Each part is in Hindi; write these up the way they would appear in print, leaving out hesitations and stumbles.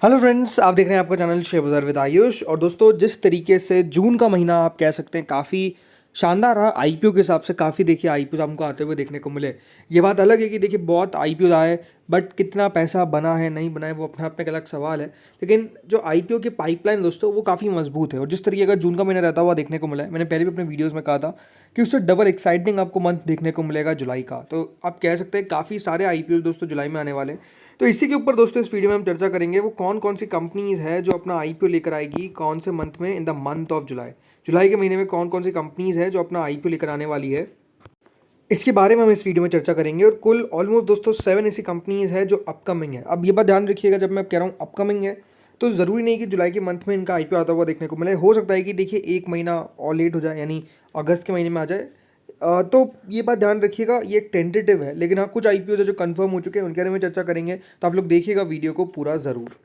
हेलो फ्रेंड्स, आप देख रहे हैं आपका चैनल शेयर बाजार विद आयुष। और दोस्तों, जिस तरीके से जून का महीना आप कह सकते हैं काफ़ी शानदार रहा आईपीओ के हिसाब से। काफ़ी देखिए आईपीओ हमको आते हुए देखने को मिले। ये बात अलग है कि देखिए बहुत आईपीओ आए, बट कितना पैसा बना है नहीं बना है वो अपने आप में एक अलग सवाल है। लेकिन जो आईपीओ की पाइपलाइन दोस्तों वो काफ़ी मजबूत है। और जिस तरीके का जून का महीना रहता हुआ देखने को मिला है, मैंने पहले भी अपने वीडियोज़ में कहा था कि उससे डबल एक्साइटिंग आपको मंथ देखने को मिलेगा जुलाई का। तो आप कह सकते हैं काफ़ी सारे आईपीओ दोस्तों जुलाई में आने वाले हैं। तो इसी के ऊपर दोस्तों इस वीडियो में हम चर्चा करेंगे वो कौन कौन सी कंपनीज है जो अपना आईपीओ लेकर आएगी कौन से मंथ में, in the month of July. जुलाई के महीने में कौन कौन सी कंपनीज है जो अपना आईपीओ लेकर आने वाली है, इसके बारे में हम इस वीडियो में चर्चा करेंगे। और कुल ऑलमोस्ट दोस्तों 7 ऐसी कंपनीज है जो अपकमिंग है। अब ये बात ध्यान रखिएगा, जब मैं कह रहा हूँ अपकमिंग है तो ज़रूरी नहीं कि जुलाई के मंथ में इनका आईपीओ आता हुआ देखने को मिले। हो सकता है कि देखिए एक महीना और लेट हो जाए, यानी अगस्त के महीने में आ जाए। तो ये बात ध्यान रखिएगा, ये एक टेंटेटिव है। लेकिन हाँ, कुछ आईपीओ है जो कंफर्म हो चुके हैं, उनके बारे में चर्चा करेंगे। तो आप लोग देखिएगा वीडियो को पूरा ज़रूर।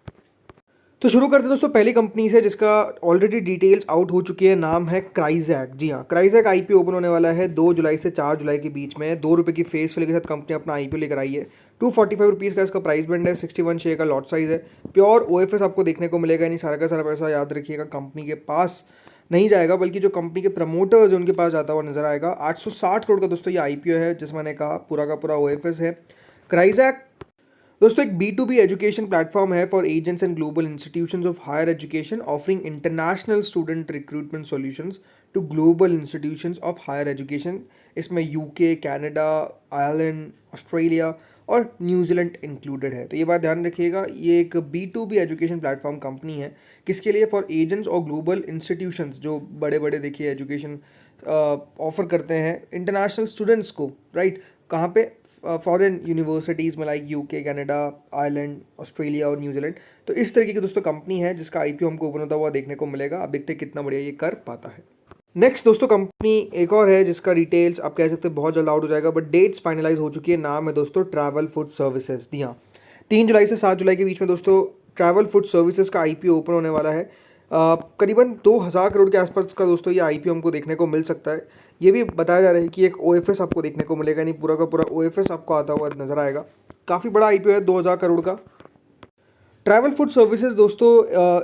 तो शुरू करते हैं दोस्तों, पहली कंपनी से जिसका ऑलरेडी डिटेल्स आउट हो चुकी है। नाम है क्राइजैक। जी हाँ, क्राइजैक आईपीओ ओपन होने वाला है 2 जुलाई से 4 जुलाई के बीच में। ₹2 की फेस वैल्यू के साथ कंपनी अपना आईपीओ लेकर आई है। ₹245 का इसका प्राइस बैंड है। 61 शेयर का लॉट साइज है। प्योर ओएफएस आपको देखने को मिलेगा, यानी सारा का सारा पैसा याद रखिएगा कंपनी के पास नहीं जाएगा, बल्कि जो कंपनी के प्रमोटर्स उनके पास जाता हुआ नजर आएगा। 860 करोड़ का दोस्तों ये आईपीओ है, जिसमें मैंने कहा पूरा का पूरा ओएफएस है। क्राइजैक दोस्तों एक B2B एजुकेशन प्लेटफॉर्म है for agents and global institutions of higher education, offering international student recruitment solutions to global institutions of higher education. इसमें यूके, कनाडा, आयरलैंड, ऑस्ट्रेलिया और न्यूजीलैंड इंक्लूडेड है। तो ये बात ध्यान रखिएगा, ये एक B2B एजुकेशन प्लेटफॉर्म कंपनी है। किसके लिए? फॉर एजेंट्स और ग्लोबल इंस्टीट्यूशंस, जो बड़े बड़े देखिए एजुकेशन ऑफर करते हैं इंटरनेशनल स्टूडेंट्स को, राइट। कहाँ पे? फॉरेन यूनिवर्सिटीज़ में, like UK, Canada, Ireland, Australia और न्यूजीलैंड। तो इस तरीके की दोस्तों कंपनी है जिसका आईपीओ हमको ओपन होता हुआ देखने को मिलेगा। अब देखते हैं कितना बढ़िया ये कर पाता है। नेक्स्ट दोस्तों कंपनी एक और है जिसका डिटेल्स आप कह सकते हैं बहुत जल्द आउट हो जाएगा, बट डेट्स फाइनलाइज हो चुकी है। नाम है दोस्तों ट्रैवल फूड सर्विसेज। जी हाँ, 3 जुलाई से 7 जुलाई के बीच में दोस्तों ट्रैवल फूड सर्विसेज का आईपीओ ओपन होने वाला है। करीबन 2000 करोड़ के आसपास का दोस्तों ये आईपीओ हमको देखने को मिल सकता है। ये भी बताया जा रहा है कि एक ओएफएस आपको देखने को मिलेगा, नहीं पूरा का पूरा ओएफएस आपको आता हुआ नजर आएगा। काफ़ी बड़ा आईपीओ है 2000 करोड़ का। ट्रैवल फूड सर्विसेज दोस्तों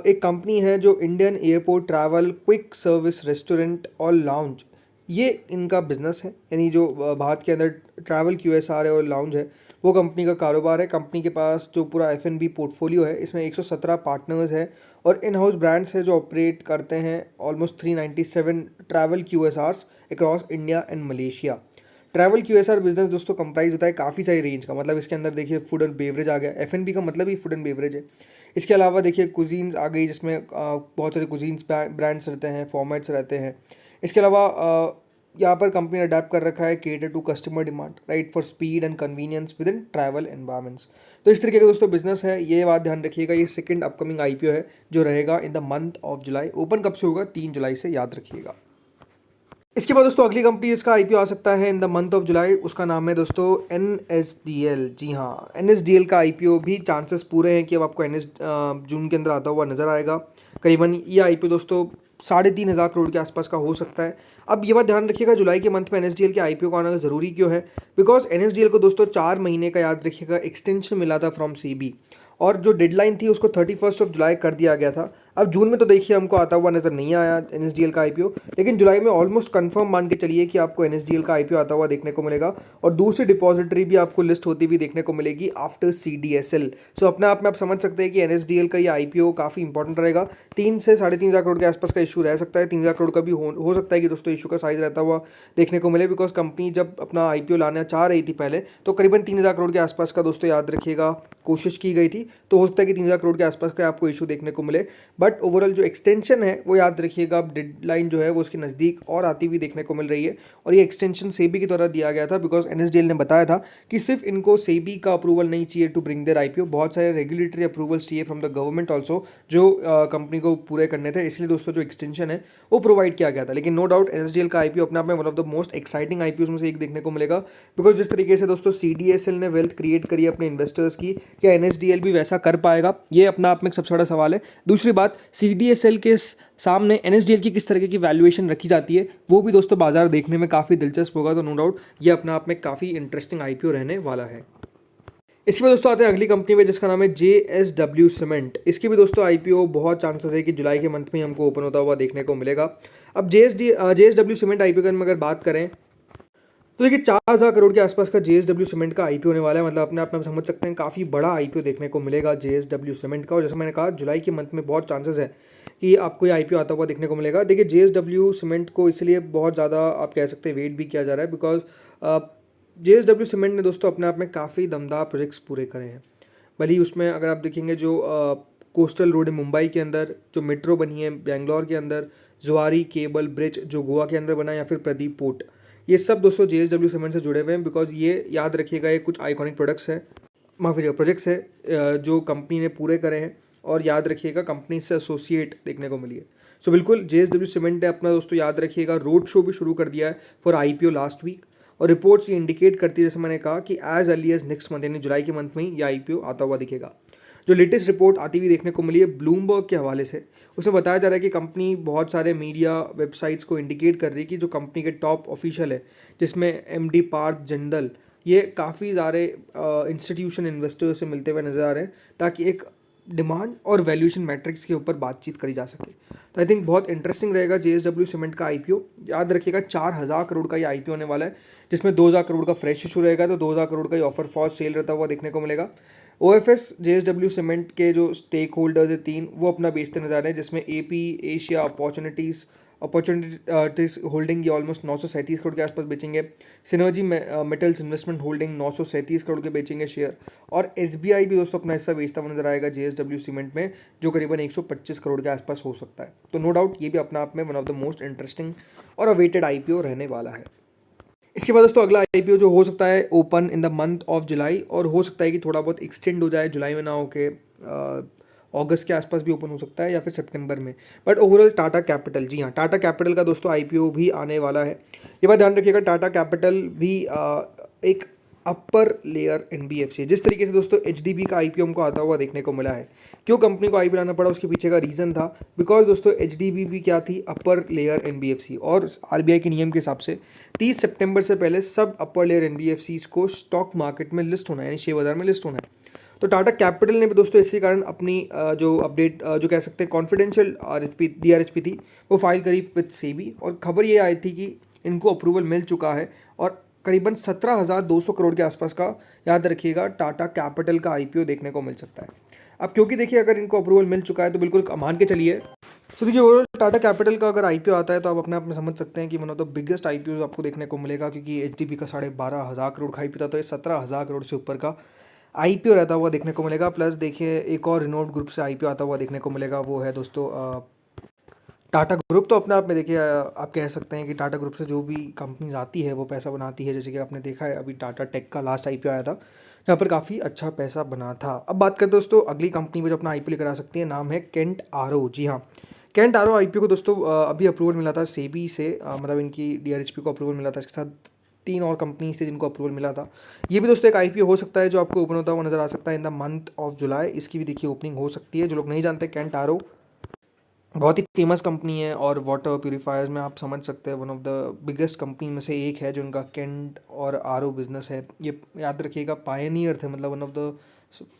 एक कंपनी है जो Indian airport travel, quick service restaurant और लाउंज, ये इनका बिजनेस है। यानी जो भारत के अंदर ट्रैवल QSR है और लाउंज है, वो कंपनी का कारोबार है। कंपनी के पास जो पूरा F&B पोर्टफोलियो है, इसमें 117 पार्टनर्स है और इन हाउस ब्रांड्स है जो ऑपरेट करते हैं almost 397 travel QSRs across India and Malaysia. Travel QSR business दोस्तों कंप्राइज होता है काफ़ी सारी रेंज का। मतलब इसके अंदर देखिए फूड एंड बेवरेज आ गया, F&B का मतलब ही फूड एंड बेवरेज है। इसके अलावा देखिए कुजीन्स आ गई, जिसमें बहुत सारे कुजीन्स ब्रांड्स रहते हैं, फॉर्मेट्स रहते हैं। इसके अलावा यहाँ पर कंपनी ने अडेप्ट कर रखा है cater to customer demand, right, for speed and convenience within travel environments. तो इस तरीके का दोस्तों बिजनेस है। ये बात ध्यान रखिएगा, ये सेकंड अपकमिंग आईपीओ है जो रहेगा इन the month of July. Open कब से होगा? 3 जुलाई से, याद रखिएगा। इसके बाद दोस्तों अगली कंपनी जिसका आईपीओ आ सकता है इन द मंथ ऑफ जुलाई, उसका नाम है दोस्तों NSDL। जी हाँ, NSDL का आईपीओ भी चांसेस पूरे हैं कि अब आपको जून के अंदर आता हुआ नजर आएगा। करीबन ये आईपीओ दोस्तों 3,500 करोड़ के आसपास का हो सकता है। अब ये बात ध्यान रखिएगा, जुलाई के मंथ में NSDL के आईपीओ का आना ज़रूरी क्यों है? बिकॉज NSDL को दोस्तों 4 महीने का, याद रखिएगा, एक्सटेंशन मिला था फ्रॉम सेबी, और जो डेडलाइन थी उसको 31 जुलाई कर दिया गया था। अब जून में तो देखिए हमको आता हुआ नज़र नहीं आया NSDL का आईपीओ, लेकिन जुलाई में ऑलमोस्ट कंफर्म मान के चलिए कि आपको NSDL का आईपीओ आता हुआ देखने को मिलेगा। और दूसरी डिपॉजिटरी भी आपको लिस्ट होती हुई देखने को मिलेगी आफ्टर CDSL। सो अपने आप में आप समझ सकते हैं कि NSDL का ये आईपीओ काफ़ी इंपॉर्टेंट रहेगा। 3 से 3,500 करोड़ के आसपास का इशू रह सकता है। 3,000 करोड़ का भी हो सकता है कि दोस्तों इशू का साइज रहता हुआ देखने को मिले। बिकॉज कंपनी जब अपना आईपीओ लाना चाह रही थी पहले, तो करीबन 3,000 करोड़ के आसपास का दोस्तों, याद रखिएगा, कोशिश की गई थी। तो हो सकता है कि 3,000 करोड़ के आसपास का आपको इशू देखने को मिले। बट ओवरऑल जो एक्सटेंशन है वो याद रखिएगा, अब डेडलाइन जो है वो उसके नज़दीक और आती हुई देखने को मिल रही है। और ये एक्सटेंशन सेबी की द्वारा दिया गया था, बिकॉज NSDL ने बताया था कि सिर्फ इनको सेबी का अप्रूवल नहीं चाहिए टू ब्रिंग देयर आईपीओ, बहुत सारे रेगुलेटरी अप्रूवल्स चाहिए फ्रॉम द गवर्नमेंट ऑल्सो, जो कंपनी को पूरे करने थे। इसलिए दोस्तों जो एक्सटेंशन है वो प्रोवाइड किया गया था। लेकिन नो डाउट NSDL का आईपीओ अपने आप में one of the most exciting IPO में से एक देखने को मिलेगा। बिकॉज जिस तरीके से दोस्तों CDSL ने वेल्थ क्रिएट करी अपने इन्वेस्टर्स की, क्या NSDL भी वैसा कर पाएगा? ये अपना आप में एक सबसे बड़ा सवाल है। दूसरी बात, CDSL के सामने NSDL की किस तरीके की वैल्यूएशन रखी जाती है, वो भी दोस्तों बाजार देखने में काफ़ी दिलचस्प होगा। तो नो डाउट ये अपने आप में काफ़ी इंटरेस्टिंग आईपीओ रहने वाला है। इसके बाद दोस्तों आते हैं अगली कंपनी में जिसका नाम है JSW सीमेंट। इसकी भी दोस्तों आईपीओ बहुत चांसेस है कि जुलाई के मंथ में ही हमको ओपन होता हुआ देखने को मिलेगा। अब JSW सीमेंट आईपीओ की हम अगर बात करें तो देखिए 4,000 करोड़ के आसपास का JSW सीमेंट का आईपीओ होने वाला है। मतलब अपने आप में हम समझ सकते हैं काफ़ी बड़ा आईपीओ देखने को मिलेगा JSW सीमेंट का। और जैसे मैंने कहा जुलाई के मंथ में बहुत चांसेस है कि आपको ये आईपीओ आता हुआ देखने को मिलेगा। देखिए JSW सीमेंट को इसलिए बहुत ज़्यादा आप कह सकते हैं वेट भी किया जा रहा है बिकॉज JSW सीमेंट ने दोस्तों अपने आप में काफ़ी दमदार प्रोजेक्ट्स पूरे करे हैं। भले ही उसमें अगर आप देखेंगे जो कोस्टल रोड है मुंबई के अंदर, जो मेट्रो बनी है बेंगलोर के अंदर, जुआरी केबल ब्रिज जो गोवा के अंदर बना है, या फिर प्रदीप पोर्ट, ये सब दोस्तों JSW सीमेंट से जुड़े हुए हैं। बिकॉज ये याद रखिएगा ये कुछ आइकॉनिक प्रोडक्ट्स हैं, माफ़ कीजिएगा प्रोजेक्ट्स है जो कंपनी ने पूरे करे हैं। और याद रखिएगा कंपनी से एसोसिएट देखने को मिली है। सो बिल्कुल JSW सीमेंट ने अपना दोस्तों याद रखिएगा रोड शो भी शुरू कर दिया है फॉर आईपीओ लास्ट वीक। और रिपोर्ट्स ये इंडिकेट करती है जैसे मैंने कहा कि as early as next month यानी जुलाई के मंथ में ही ये आईपीओ आता हुआ दिखेगा। जो लेटेस्ट रिपोर्ट आती हुई देखने को मिली है ब्लूमबर्ग के हवाले से, उसमें बताया जा रहा है कि कंपनी बहुत सारे मीडिया वेबसाइट्स को इंडिकेट कर रही है कि जो कंपनी के टॉप ऑफिशियल है जिसमें MD पार्थ जिंदल, ये काफ़ी सारे इंस्टीट्यूशन इन्वेस्टर्स से मिलते हुए नजर आ रहे हैं ताकि एक डिमांड और वैल्यूएशन मैट्रिक्स के ऊपर बातचीत करी जा सके। तो आई थिंक बहुत इंटरेस्टिंग रहेगा JSW सीमेंट का आईपीओ। याद रखिएगा 4,000 करोड़ का ये आईपीओ होने वाला है जिसमें 2,000 करोड़ का फ्रेश इशू रहेगा, तो 2,000 करोड़ का ही ऑफर फॉर सेल रहता हुआ देखने को मिलेगा। OFS JSW सीमेंट के जो स्टेक होल्डर्स है 3, वो अपना बेचते नजर आ रहे हैं जिसमें AP एशिया अपॉर्चुनिटीज होल्डिंग ये ऑलमोस्ट 937 करोड़ के आसपास बेचेंगे। Synergy metals investment holding 937 crore के बेचेंगे शेयर। और SBI भी दोस्तों अपना हिस्सा बेचता हुआ नजर आएगा JSW सीमेंट में, जो करीबन 125 करोड़ के आसपास हो सकता है। तो नो डाउट ये भी अपना आप में one of the most interesting और अवेटेड आईपीओ रहने वाला है। इसके बाद दोस्तों अगला आईपीओ जो हो सकता है open in the month of जुलाई, और हो सकता है कि थोड़ा बहुत एक्सटेंड हो जाए, जुलाई में ना होके अगस्त के आसपास भी ओपन हो सकता है या फिर सितंबर में। बट ओवरऑल टाटा कैपिटल, जी हाँ टाटा कैपिटल का दोस्तों आईपीओ भी आने वाला है। ये बात ध्यान रखिएगा टाटा कैपिटल भी एक अपर लेयर NBFC, जिस तरीके से दोस्तों HDB का आईपीओ हमको आता हुआ देखने को मिला है। क्यों कंपनी को आईपीओ लाना पड़ा उसके पीछे का रीज़न था बिकॉज दोस्तों HDB भी क्या थी, अपर लेयर NBFC, और RBI के नियम के हिसाब से 30 सितंबर से पहले सब अपर लेयर NBFCs को स्टॉक मार्केट में लिस्ट होना है, यानी शेयर बाजार में लिस्ट होना है। तो टाटा कैपिटल ने भी दोस्तों इसी कारण अपनी जो अपडेट जो कह सकते हैं कॉन्फिडेंशियल DRHP थी वो फाइल करी विद सेबी, और खबर ये आई थी कि इनको अप्रूवल मिल चुका है और करीबन 17,200 करोड़ के आसपास का याद रखिएगा टाटा कैपिटल का आईपीओ देखने को मिल सकता है। अब क्योंकि देखिए अगर इनको अप्रूवल मिल चुका है तो बिल्कुल मान के चलिए, तो देखिए ओवरऑल टाटा कैपिटल का अगर आईपीओ आता है तो आप अपने आप में समझ सकते हैं कि one of the biggest IPO आपको देखने को मिलेगा, क्योंकि HDB का 12,500 करोड़ का आईपीओ था, तो ये 17,000 करोड़ से ऊपर का आईपीओ रहता हुआ देखने को मिलेगा। प्लस देखिए एक और रिनोव्ड ग्रुप से आईपीओ आता हुआ देखने को मिलेगा, वो है दोस्तों टाटा ग्रुप। तो अपने आप में देखिए आप कह सकते हैं कि टाटा ग्रुप से जो भी कंपनीज आती है वो पैसा बनाती है। जैसे कि आपने देखा है अभी टाटा टेक का लास्ट आईपीओ आया था जहाँ पर काफ़ी अच्छा पैसा बना था। अब बात करते हैं दोस्तों अगली कंपनी में जो अपना आईपीओ लेकर आ सकती है, नाम है कैंट आरो। जी हाँ, कैंट आरो आईपीओ को दोस्तों अभी अप्रूवल मिला था सेबी से, मतलब इनकी DRHP को अप्रूवल मिला था। इसके साथ 3 और कंपनीज थी जिनको अप्रूवल मिला था। ये भी दोस्तों एक आईपीओ हो सकता है जो आपको ओपन होता हुआ नजर आ सकता है इन द मंथ ऑफ जुलाई। इसकी भी देखिए ओपनिंग हो सकती है। जो लोग नहीं जानते, कैंट आरो बहुत ही फेमस कंपनी है और वाटर प्यूरीफायर्स में आप समझ सकते हैं one of the biggest company में से एक है जो उनका कैंट और आरो बिजनेस है। ये याद रखिएगा पायनियर थे, मतलब one of the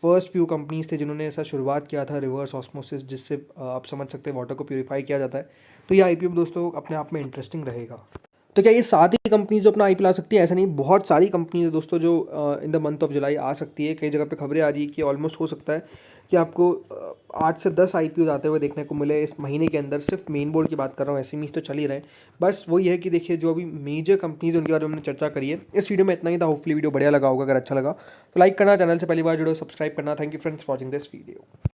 first few companies थे जिन्होंने ऐसा शुरुआत किया था रिवर्स ऑस्मोसिस, जिससे आप समझ सकते हैं वाटर को प्यूरीफाई किया जाता है। तो ये आईपीओ दोस्तों अपने आप में इंटरेस्टिंग रहेगा। तो क्या ये 7 ही कंपनीज जो अपना आईपीओ ला सकती है? ऐसा नहीं, बहुत सारी कंपनीज है दोस्तों जो in the month of July आ सकती है। कई जगह पे खबरें आ रही है कि ऑलमोस्ट हो सकता है कि आपको 8 से 10 आईपीओ आते हुए देखने को मिले इस महीने के अंदर। सिर्फ मेन बोर्ड की बात कर रहा हूँ, SMEs तो चल ही रहे हैं। बस वही है कि देखिए जो अभी मेजर कंपनीज उनके बारे में हमने चर्चा करी है। इस वीडियो में इतना ही था। होपफुली वीडियो बढ़िया लगा होगा। अगर अच्छा लगा तो लाइक करना, चैनल से पहली बार जुड़ो सब्सक्राइब करना। Thank you friends for watching this video.